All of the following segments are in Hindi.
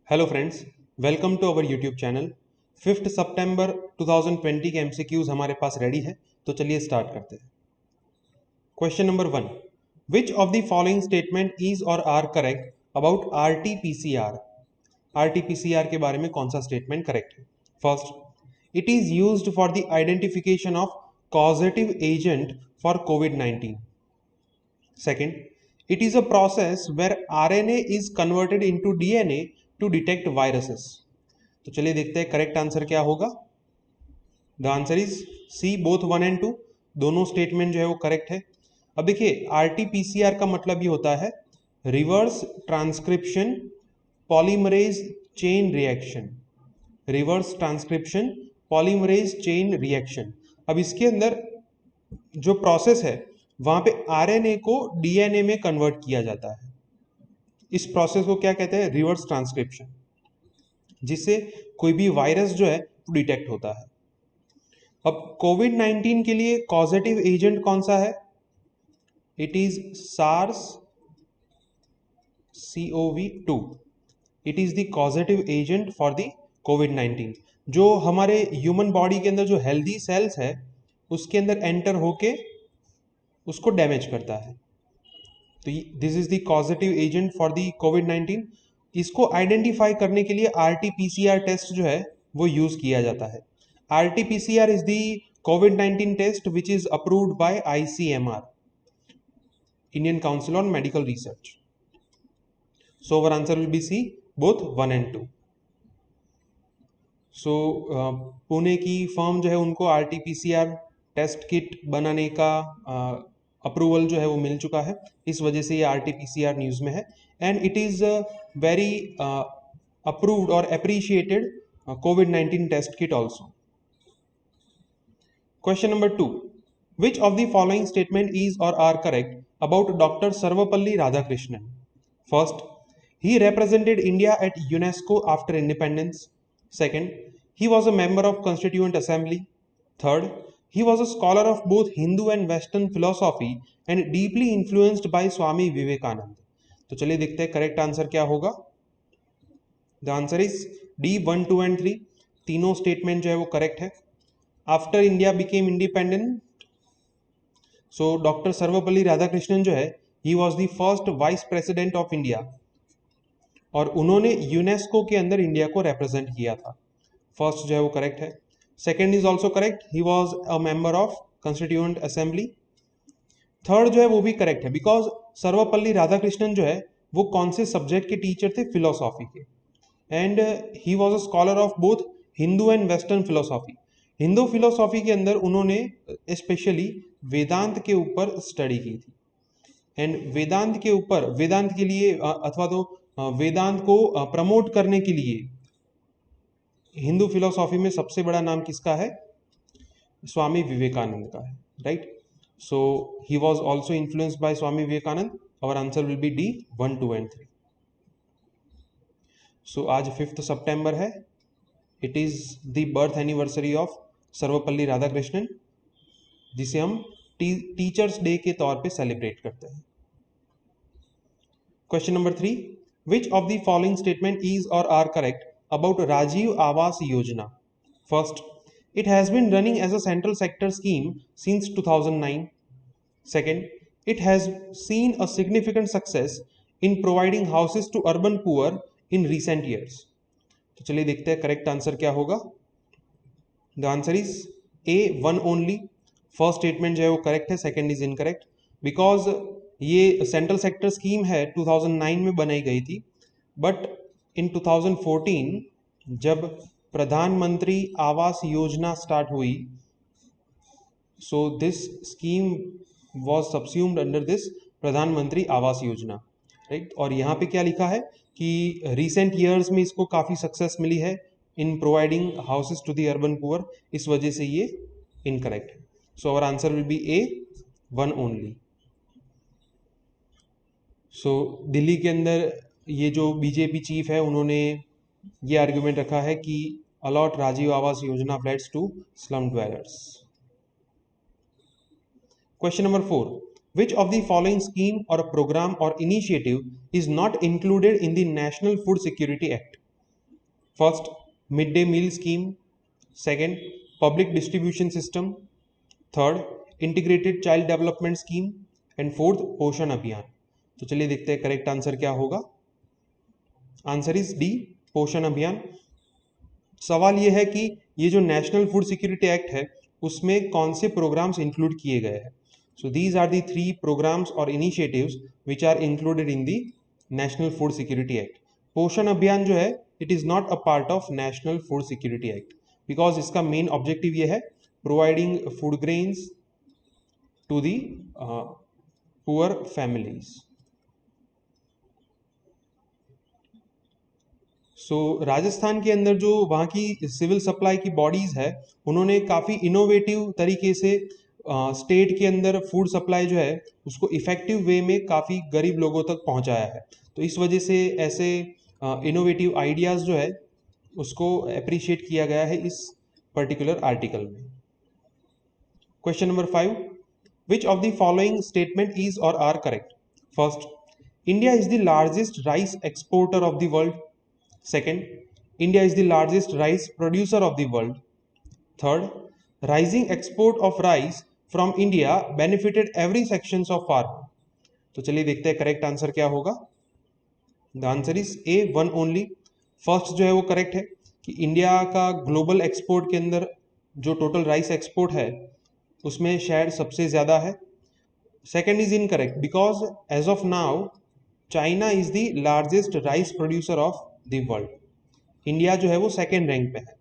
Hello friends, welcome to our YouTube channel. 5 सितंबर 2020 के एमसीक्यूज हमारे पास रेडी है, तो चलिए स्टार्ट करते हैं। Question number 1, which of the following statement is or are correct about RTPCR? RTPCR के बारे में कौन सा स्टेटमेंट करेक्ट है? First, it is used for the identification of causative agent for कोविड-19। Second, it is a process where RNA is converted into DNA to detect viruses. तो चलिए देखते हैं करेक्ट आंसर क्या होगा। The answer is C, both 1 and 2। दोनों स्टेटमेंट जो है वो करेक्ट है। अब देखिए, आरटीपीसीआर का मतलब ये होता है reverse transcription polymerase chain reaction. Reverse transcription polymerase chain reaction. अब इसके अंदर जो प्रोसेस है वहां पे आरएनए को डीएनए में कन्वर्ट किया जाता है। इस प्रोसेस को क्या कहते हैं? रिवर्स ट्रांसक्रिप्शन, जिससे कोई भी वायरस जो है वो डिटेक्ट होता है। अब कोविड-19 के लिए कॉजेटिव एजेंट कौन सा है? It is SARS CoV-2। It is the causative agent for the कोविड-19। जो हमारे ह्यूमन बॉडी के अंदर जो हेल्दी सेल्स है उसके अंदर एंटर होके उसको डैमेज करता है। तो this is the causative agent for the कोविड-19। इसको आइडेंटिफाई करने के लिए आरटीपीसीआर टेस्ट जो है वो यूज किया जाता है। आरटीपीसीआर इज द कोविड-19 test which is approved by ICMR, Indian Council on Medical Research. So our answer will be C, both 1 and 2। So Pune की फर्म जो है उनको आरटीपीसीआर टेस्ट किट बनाने का अप्रूवल जो है वो मिल चुका है, इस वजह से ये आरटीपीसीआर न्यूज में है। And it is very approved or appreciated कोविड-19 test kit also. Question number 2, which of the following statement is or are correct about doctor Sarvepalli Radhakrishnan? First, he represented India at UNESCO after independence. Second, he was a member of Constituent Assembly. Third, he was a scholar of both Hindu and Western philosophy and deeply influenced by Swami Vivekanand. तो चलिए देखते हैं करेक्ट आंसर क्या होगा। The answer is D, 1, 2 and 3। तीनों स्टेटमेंट जो है वो करेक्ट है। After India became independent, so doctor Sarvepalli Radhakrishnan जो है he was the first vice president of India और उन्होंने यूनेस्को के अंदर इंडिया को रिप्रेजेंट किया था। फर्स्ट जो है वो करेक्ट है। Second is also correct, he was a member of constituent assembly. Third जो है वो भी करेक्ट है, बिकॉज सर्वपल्ली राधाकृष्णन जो है वो कौन से सब्जेक्ट के टीचर थे? फिलोसॉफी के। And he was a scholar of both Hindu and western philosophy. Hindu philosophy के अंदर उन्होंने स्पेशली वेदांत के ऊपर स्टडी की थी। एंड वेदांत के ऊपर, वेदांत के लिए अथवा तो वेदांत को प्रमोट करने के लिए हिंदू फिलोसॉफी में सबसे बड़ा नाम किसका है? स्वामी विवेकानंद का है, right. So he was also influenced by Swami Vivekananda. Our answer will be D, 1, 2 and 3। So आज 5 सितंबर है। It is the birth anniversary of Sarvepalli Radhakrishnan, जिसे हम टीचर्स डे के तौर पे सेलिब्रेट करते हैं। Question number 3, which of the following statement is or are correct about Rajiv Awas Yojana? First, it has been running as a central sector scheme since 2009. Second, it has seen a significant success in providing houses to urban poor in recent years. तो चलिए देखते हैं करेक्ट आंसर क्या होगा। The answer is A, 1 only। First statement जो है वो करेक्ट है, सेकेंड इज इनकरेक्ट, बिकॉज ये सेंट्रल सेक्टर स्कीम है 2009 में बनाई गई थी, बट इन 2014 जब प्रधानमंत्री आवास योजना स्टार्ट हुई, so this scheme was subsumed under this Pradhan Mantri Awas योजना, राइट। और यहाँ पे क्या लिखा है कि रिसेंट ईयर्स में इसको काफ़ी सक्सेस मिली है in providing houses to the urban poor, इस वजह से ये इनकरेक्ट है। So our answer will be A, 1 only। So Delhi के अंदर ये जो बीजेपी चीफ है उन्होंने ये आर्ग्यूमेंट रखा है कि allot Rajiv Awas Yojana flats to slum dwellers. Question number 4, which of the following scheme और प्रोग्राम और initiative is not included in the national food security act? First, mid day meal scheme, second, public distribution system, third, integrated child development scheme, and fourth, Poshan Abhiyan. तो चलिए देखते हैं करेक्ट आंसर क्या होगा। आंसर इज डी, पोषण अभियान। सवाल यह है कि ये जो नेशनल फूड सिक्योरिटी एक्ट है उसमें कौन से प्रोग्राम्स इंक्लूड किए गए हैं। So these are the 3 programmes और initiatives which are included in the national food security act. Poshan Abhiyan जो है it is not a part of national food security act because इसका मेन ऑब्जेक्टिव ये है providing food grains to the poor families. Rajasthan के अंदर जो वहाँ की सिविल सप्लाई की बॉडीज है उन्होंने काफ़ी इनोवेटिव तरीके से स्टेट के अंदर फूड सप्लाई जो है उसको इफेक्टिव वे में काफ़ी गरीब लोगों तक पहुँचाया है। तो इस वजह से ऐसे इनोवेटिव आइडियाज़ जो है उसको अप्रिशिएट किया गया है इस पर्टिकुलर आर्टिकल में। Question number 5, which of the following statement is or are correct. First, India is the largest rice exporter of the world. Second, India is the largest rice producer of the world. Third, rising export of rice from India benefited every sections of farm. तो चलिए देखते हैं करेक्ट आंसर क्या होगा। The answer is A, one only. First जो है वो करेक्ट है कि इंडिया का ग्लोबल एक्सपोर्ट के अंदर जो टोटल राइस एक्सपोर्ट है उसमें शेयर सबसे ज़्यादा है। Second is incorrect because as of now China is the largest rice producer of the world. India जो है वो सेकेंड रैंक पे है।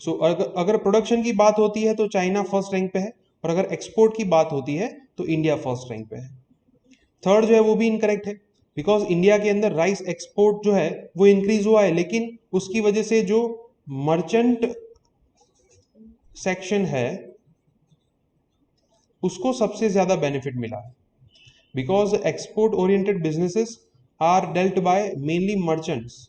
सो अगर प्रोडक्शन की बात होती है तो चाइना फर्स्ट रैंक पे है और अगर एक्सपोर्ट की बात होती है तो इंडिया फर्स्ट रैंक पे है। थर्ड जो है वो भी इनकरेक्ट है बिकॉज इंडिया के अंदर राइस एक्सपोर्ट जो है वो इंक्रीज हुआ है लेकिन उसकी वजह से जो मर्चेंट सेक्शन है उसको सबसे ज्यादा बेनिफिट मिला है because export oriented businesses are dealt by mainly merchants.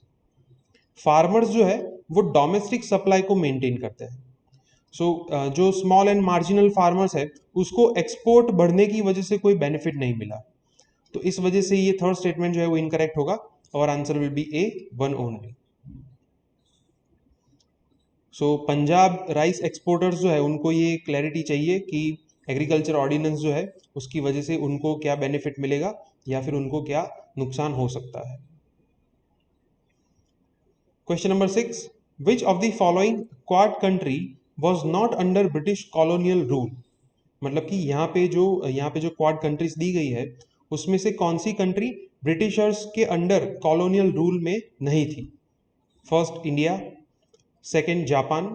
Farmers जो है वो डोमेस्टिक सप्लाई को मेंटेन करते हैं। जो स्मॉल एंड मार्जिनल फार्मर्स है उसको एक्सपोर्ट बढ़ने की वजह से कोई बेनिफिट नहीं मिला। तो इस वजह से ये थर्ड स्टेटमेंट जो है वो इनकरेक्ट होगा और answer will be A, one only. Punjab rice exporters जो है उनको ये क्लैरिटी चाहिए कि एग्रीकल्चर ऑर्डिनेंस जो है उसकी वजह से उनको क्या बेनिफिट मिलेगा या फिर उनको क्या नुकसान हो सकता है। Question number 6, which of the following Quad country was not under British colonial rule। मतलब कि यहाँ पे जो क्वाड कंट्रीज दी गई है उसमें से कौन सी कंट्री ब्रिटिशर्स के अंडर कॉलोनियल रूल में नहीं थी। First India, second Japan,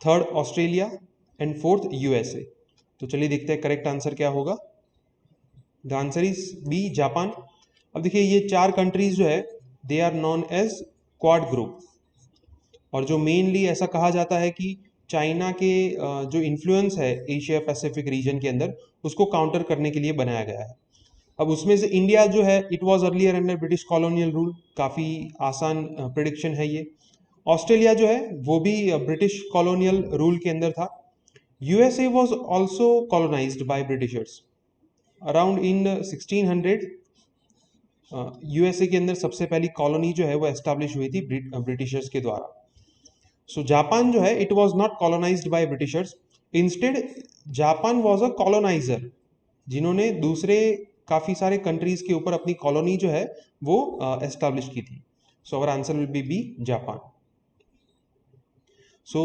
third Australia and fourth USA. तो चलिए देखते हैं करेक्ट आंसर क्या होगा। The answer is B, Japan. अब देखिए ये 4 कंट्रीज जो है they are known as Quad group और जो मेनली ऐसा कहा जाता है कि चाइना के जो इन्फ्लुएंस है एशिया पैसिफिक रीजन के अंदर उसको काउंटर करने के लिए बनाया गया है। अब उसमें से इंडिया जो है it was earlier under British colonial rule, काफ़ी आसान प्रिडिक्शन है ये। ऑस्ट्रेलिया जो है वो भी ब्रिटिश कॉलोनियल रूल के अंदर था। USA was also colonised by Britishers around in 1600। USA के अंदर सबसे पहली कॉलोनी जो है वो एस्टैब्लिश हुई थी ब्रिटिशर्स के द्वारा। जापान जो है it was not colonised by Britishers, instead Japan was a coloniser जिन्होंने दूसरे काफ़ी सारे कंट्रीज के ऊपर अपनी कॉलोनी जो है वो एस्टैब्लिश की थी। Our answer will be Japan.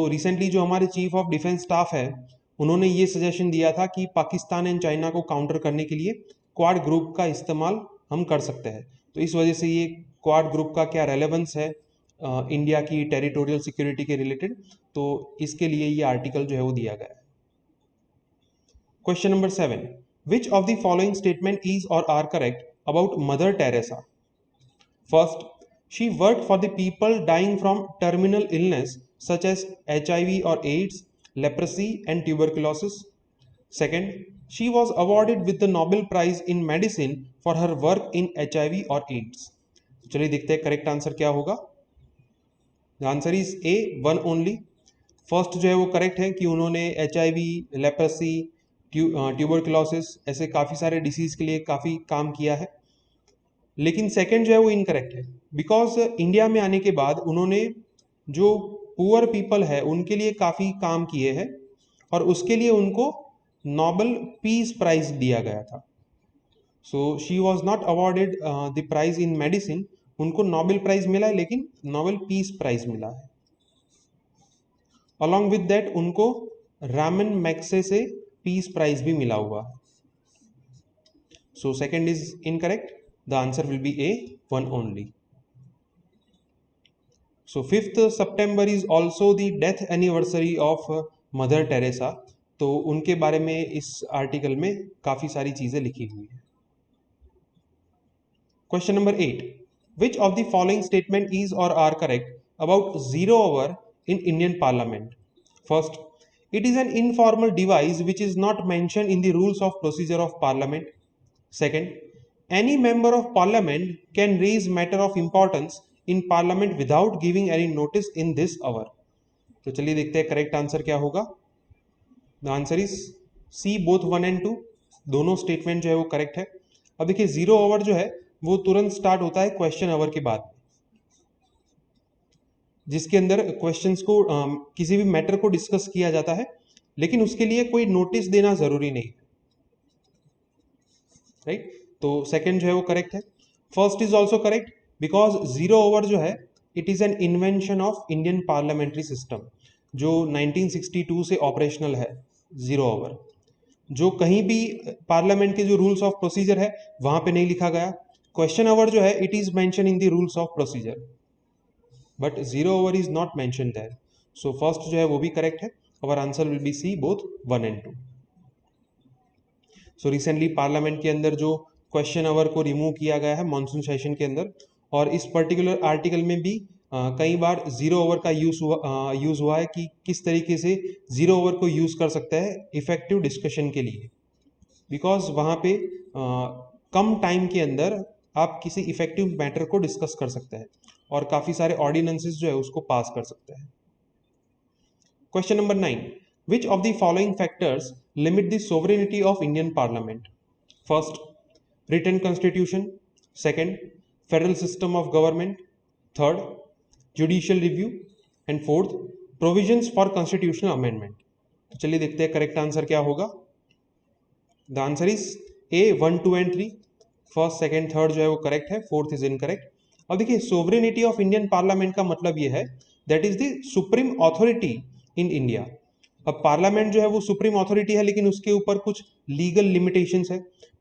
Recently जो हमारे चीफ ऑफ डिफेंस स्टाफ है उन्होंने ये सजेशन दिया था कि पाकिस्तान एंड चाइना को काउंटर करने के लिए क्वाड ग्रुप का इस्तेमाल हम कर सकते हैं। तो इस वजह से ये क्वाड ग्रुप का क्या रेलेवेंस है इंडिया की टेरिटोरियल सिक्योरिटी के रिलेटेड, तो इसके लिए ये आर्टिकल जो है वो दिया गया है। Question number 7, which of the following statement is or are correct about Mother Teresa. First, she work for the people dying from terminal illness such as HIV or AIDS, leprosy and tuberculosis. Second, she was awarded with the Nobel prize in medicine for her work in HIV or AIDS. चलिए देखते हैं करेक्ट आंसर क्या होगा। Answer is A, one only. First जो है वो करेक्ट है कि उन्होंने HIV, लेप्रेसी, ट्यूबरकुलोसिस ऐसे काफ़ी सारे डिसीज के लिए काफ़ी काम किया है। लेकिन सेकंड जो है वो इनकरेक्ट है बिकॉज इंडिया में आने के बाद उन्होंने जो पुअर पीपल है उनके लिए काफ़ी काम किए हैं और उसके लिए उनको नोबेल पीस प्राइज दिया गया था। So she was not awarded the prize in medicine, उनको नोबेल प्राइज मिला है लेकिन नोबेल पीस प्राइज मिला है। अलॉन्ग विद दैट उनको रामन मैक्से से पीस प्राइज भी मिला हुआ है। So second is incorrect, the answer will be A, one only. So 5th September is also the death anniversary of mother Teresa, तो उनके बारे में इस आर्टिकल में काफ़ी सारी चीज़ें लिखी हुई है। Question number 8, which of the following statement is or are correct about zero hour in Indian parliament? First, it is an informal device which is not mentioned in the rules of procedure of parliament. Second, any member of parliament can raise matter of importance in parliament without giving any notice in this hour. तो चलिए देखते हैं करेक्ट आंसर क्या होगा। The answer is C, both 1 and 2, दोनों स्टेटमेंट जो है वो करेक्ट है। अब देखिए जीरो आवर जो है वो तुरंत स्टार्ट होता है क्वेश्चन आवर के बाद, जिसके अंदर क्वेश्चंस को किसी भी मैटर को डिस्कस किया जाता है, लेकिन उसके लिए कोई नोटिस देना जरूरी नहीं, राइट? तो सेकंड जो है वो करेक्ट है। First is also correct because zero over जो है it is an invention of Indian parliamentary system, जो 1962 से ऑपरेशनल है। जीरो ओवर जो कहीं भी पार्लियामेंट के जो रूल्स ऑफ प्रोसीजर है वहां पे नहीं लिखा गया। क्वेश्चन आवर जो है it is mention in the rules of procedure, but zero hour is not mention there. So first जो है वो भी करेक्ट है। Our answer will be C, both 1 and 2। So recently parliament के अंदर जो क्वेश्चन आवर को रिमूव किया गया है मॉनसून सेशन के अंदर, और इस पर्टिकुलर आर्टिकल में भी कई बार जीरो ओवर का यूज हुआ है कि किस तरीके से जीरो ओवर को यूज कर सकता है इफेक्टिव डिस्कशन के लिए, बिकॉज वहाँ पे कम टाइम के अंदर आप किसी इफेक्टिव मैटर को डिस्कस कर सकते हैं और काफ़ी सारे ऑर्डिनेंसेस जो है उसको पास कर सकते हैं। Question number 9, which of the following factors limit the sovereignty of Indian Parliament? First, written constitution. Second, federal system of government. Third, judicial review. And fourth, provisions for constitutional amendment. तो चलिए देखते हैं करेक्ट आंसर क्या होगा। The answer is A, 1, 2 and 3। First, second, third जो है वो करेक्ट है, फोर्थ इज इनकरेक्ट। अब देखिए सोवरेनिटी ऑफ इंडियन पार्लियामेंट का मतलब ये है that is the supreme authority in India. अब पार्लियामेंट जो है वो सुप्रीम अथॉरिटी है, लेकिन उसके ऊपर कुछ लीगल लिमिटेशंस है।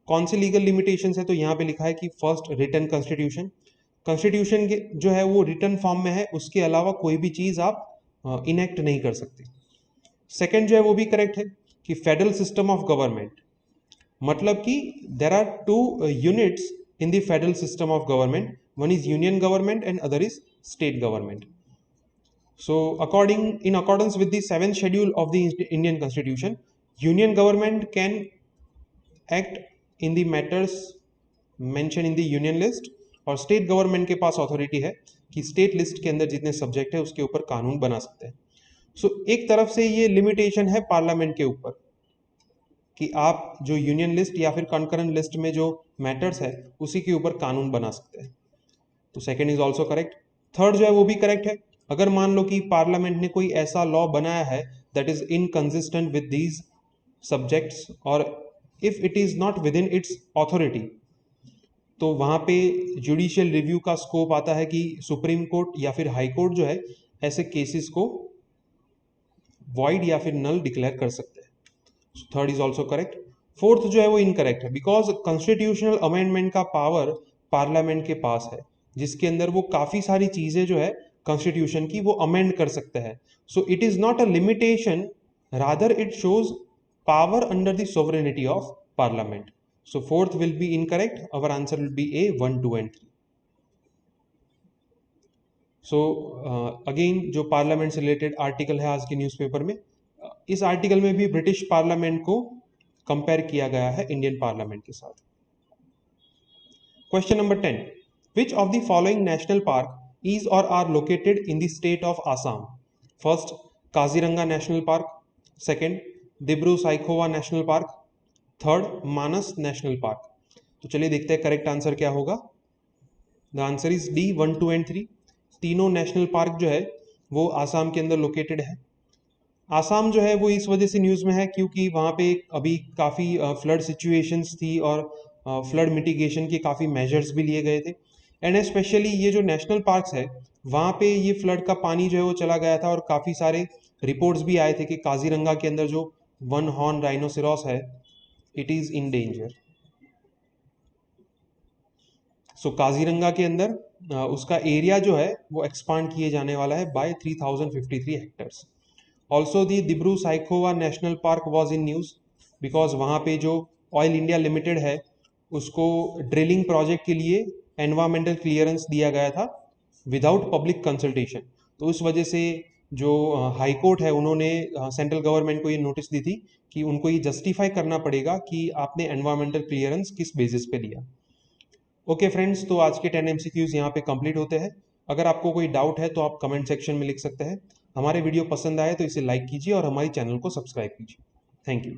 कौन से लीगल लिमिटेशंस है? तो यहाँ पे लिखा है कि फर्स्ट, रिटन कॉन्स्टिट्यूशन। कॉन्स्टिट्यूशन जो है वो रिटन फॉर्म में है, उसके अलावा कोई भी चीज़ आप इनेक्ट नहीं कर सकते। सेकेंड जो है वो भी करेक्ट है कि फेडरल सिस्टम ऑफ गवर्नमेंट, मतलब कि there are two units in the federal system of government, one is union government and other is state government. So, in accordance with the 7th schedule of the Indian Constitution, Union government can act in the matters mentioned in the Union list, और स्टेट गवर्नमेंट के पास अथॉरिटी है कि स्टेट लिस्ट के अंदर जितने सब्जेक्ट है उसके ऊपर कानून बना सकते हैं। सो एक तरफ से ये लिमिटेशन है पार्लियामेंट के ऊपर कि आप जो यूनियन लिस्ट या फिर कंकरेंट लिस्ट में जो मैटर्स है उसी के ऊपर कानून बना सकते हैं। तो second is also correct. Third जो है वो भी करेक्ट है। अगर मान लो कि पार्लियामेंट ने कोई ऐसा लॉ बनाया है that is inconsistent with these subjects, or if it is not within its authority, तो वहां पे जुडिशियल रिव्यू का स्कोप आता है कि सुप्रीम कोर्ट या फिर हाई कोर्ट जो है ऐसे केसेस को वॉइड या फिर नल डिक्लेयर कर सकते हैं। Third is also correct. Fourth जो है वो इनकरेक्ट है बिकॉज कॉन्स्टिट्यूशनल अमेंडमेंट का पावर पार्लियामेंट के पास है, जिसके अंदर वो काफी सारी चीजें जो है कॉन्स्टिट्यूशन की वो अमेंड कर सकते हैं। So it is not a limitation, rather it shows power under the sovereignty of parliament. So fourth will be incorrect, our answer will be A, 1, 2 and 3। So again जो पार्लियामेंट से रिलेटेड आर्टिकल है आज के न्यूज़पेपर में, इस आर्टिकल में भी ब्रिटिश पार्लियामेंट को कंपेयर किया गया है इंडियन पार्लियामेंट के साथ। Question number 10, which of the following national park is or are located in the state of Assam? First, Kaziranga National Park. Second, Dibru-Saikhowa National Park. Third, Manas National Park. तो चलिए देखते हैं करेक्ट आंसर क्या होगा। The answer is D, 1, 2 and 3। तीनों नेशनल पार्क जो है वो आसाम के अंदर लोकेटेड है। आसाम जो है वो इस वजह से न्यूज़ में है क्योंकि वहाँ पे अभी काफ़ी फ्लड सिचुएशंस थी और फ्लड मिटिगेशन के काफ़ी मेजर्स भी लिए गए थे। एंड स्पेशली ये जो नेशनल पार्क्स है वहाँ पे ये फ्लड का पानी जो है वो चला गया था और काफ़ी सारे रिपोर्ट्स भी आए थे कि काजीरंगा के अंदर जो वन हॉर्न राइनोसेरॉस है इट इज़ इन डेंजर। सो काजीरंगा के अंदर उसका एरिया जो है वो एक्सपांड किए जाने वाला है by 3053 hectares. Also the Dibru Saikhowa national park was in news because वहाँ पे जो ऑयल इंडिया लिमिटेड है उसको ड्रिलिंग प्रोजेक्ट के लिए एनवायरमेंटल क्लियरेंस दिया गया था विदाउट पब्लिक कंसल्टेशन। तो उस वजह से जो हाई कोर्ट है उन्होंने सेंट्रल गवर्नमेंट को ये नोटिस दी थी कि उनको ये जस्टिफाई करना पड़ेगा कि आपने एनवायरमेंटल क्लियरेंस किस बेसिस पे दिया। ओके फ्रेंड्स, तो आज के 10 MCQs यहाँ पे कंप्लीट होते हैं। अगर आपको कोई डाउट है तो आप कमेंट सेक्शन में लिख सकते हैं। हमारे वीडियो पसंद आए तो इसे लाइक कीजिए और हमारी चैनल को सब्सक्राइब कीजिए। Thank you.